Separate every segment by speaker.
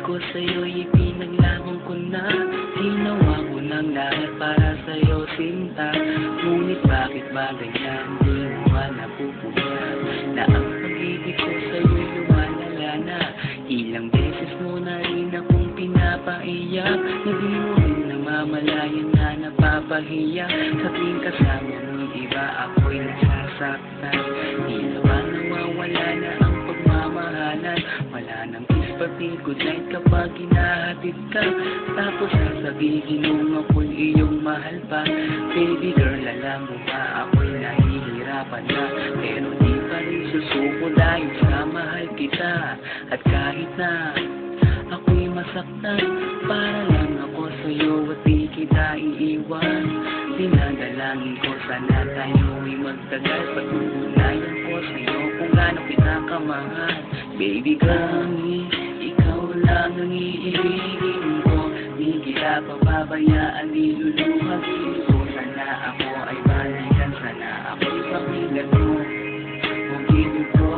Speaker 1: ko sa'yo'y ipinaglaban ko na. Ginawa ko ng lahat para sa'yo, sinta. Ngunit bakit ba ganyan? Di mo ba napupunyan na ang pag-ibig ko sa'yo'y lumalala na? Ilang beses mo na rin akong pinapaiyak, na di mo rin namamalayan na napapahiya. Sa tuwing kasama mo iba, ako'y nasasaktan. Tila ba nawawala na ang pagmamahalan? Wala nang kiss pati good night kapag hinahatid ka. Tapos sasabihin mong ako'y iyong mahal pa. Baby girl, alam mo ba ako'y nahihirapan na, pero di pa rin susuko dahil sa mahal kita. At kahit na ako'y masaktan, para lang ako sa'yo at di kita iiwan. Dinadalangin ko sana tayo'y magtagal, patutunayan ko sa'yo kung gaano kita kamahal. Baby girl, ikaw lang ang iibigin ko, di kita pababayaan, di luluhagin ko. Sana ako ay balikan, sana ako'y pakinggan mo, hugin ko.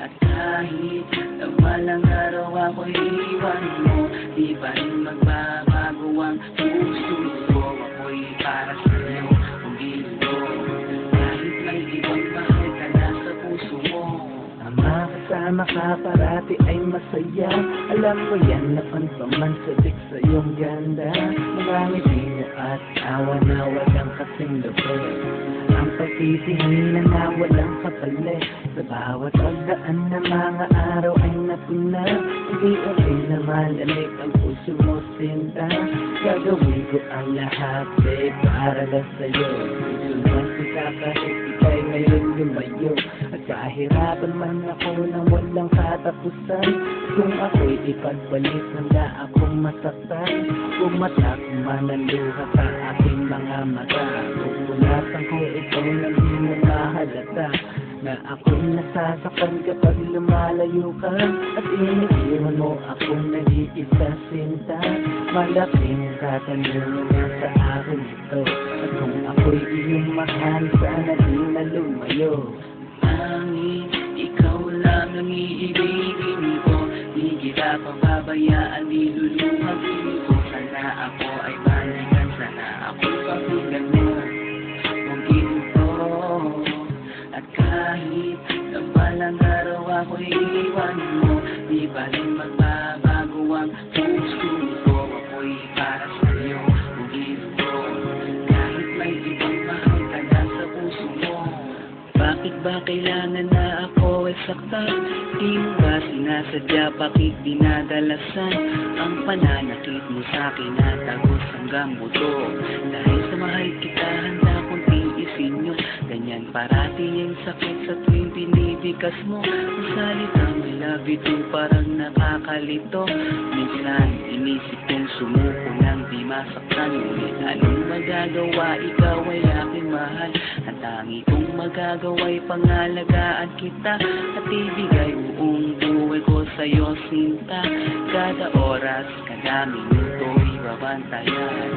Speaker 1: At kahit na walang araw ako'y iwan mo, di pa rin magbabago ang puso ko. Ako'y para sa'yo, hugin ko. Kahit may ibang mahal ka na sa puso mo.
Speaker 2: Ama, kasama ka parati ay masaya. Alam ko yan na pansamansadik sa iyong ganda. Mga ngiti mo at awa na walang kasing lupit. Ang pagtitingin na walang kapalit. Sa bawat pagdaan na mga araw ay napuna. Hindi okay na malalik ang puso mo, sinta. Gagawin ko ang lahat, babe, para lang sa'yo. Susunod kita kahit ika'y ngayon lumayo. At kahirapan man ako na walang katapusan. Kung ako'y ipagbalik, handa akong masaktan. Pumatak man ang luha sa aking mga mata. Pupulatan ko ikaw na di mo mahalata, na ako'y nasasaktan kapag lumalayo ka. At iniiwan mo akong nag-iisa, sinta. Malaking katanungan na sa akin ito. At kung ako'y iyong mahal, sana di na lumayo.
Speaker 1: Angin, ikaw lang ang iibigin ko, di kita pababayaan, di luluhagin ko. Sana ako ay balikan, sana ako'y pakinggan mo, hugin ko. At kahit na walang araw ako'y iwan mo, di pa rin magbabago ang puso ko. Ako'y para sa'yo, hugin ko. Kahit may ibang mahal ka na sa puso mo. Bakit ba kailangan na ako ay saktan? Di mo ba sinasadya, bakit dinadalasan? Ang pananakit mo sa'kin na tagos hanggang buto. Dahil sa mahal kita, handa kong tiisin yun. Ganyan parati yung sakit sa tuwing binibigas mo. Ang salitang I love you too parang nakakalito. Minsan inisip kong sumuko nang di masaktan. Ngunit anong magagawa, ikaw ay aking mahal. Ang tangi kong magagawa'y pangalagaan kita at ibigay buong buhay ko sa'yo, sinta. Kada oras, kada minuto'y babantayan.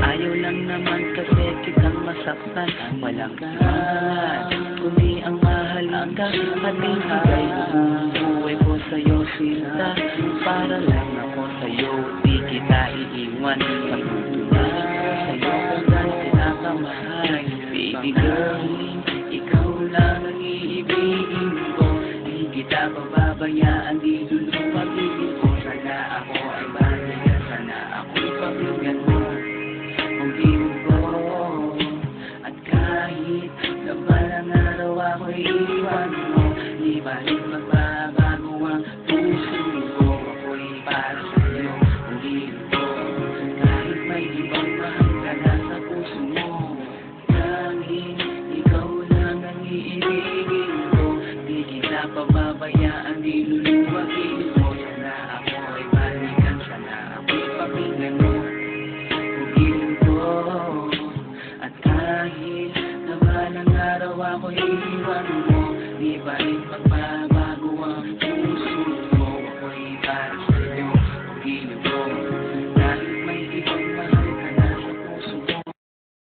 Speaker 1: Ayaw lang naman kasi kitang masaktan. Walang kahangan, kundi ang mahalin ka at ibigay buong buhay ko sa'yo, sinta. Para lang ako sa'yo, di kita iiwan. Pagtutunan ko sa'yo kung saan kita kamahal. Baby girl, ikaw lang ang iibigin ko, di kita pababayaan, di lulupagin ko. Sana ako ay balikan, sana ako'y pakinggan mo, hugin ko. At kahit na balang araw ako'y iwan mo, di ba rin magbabago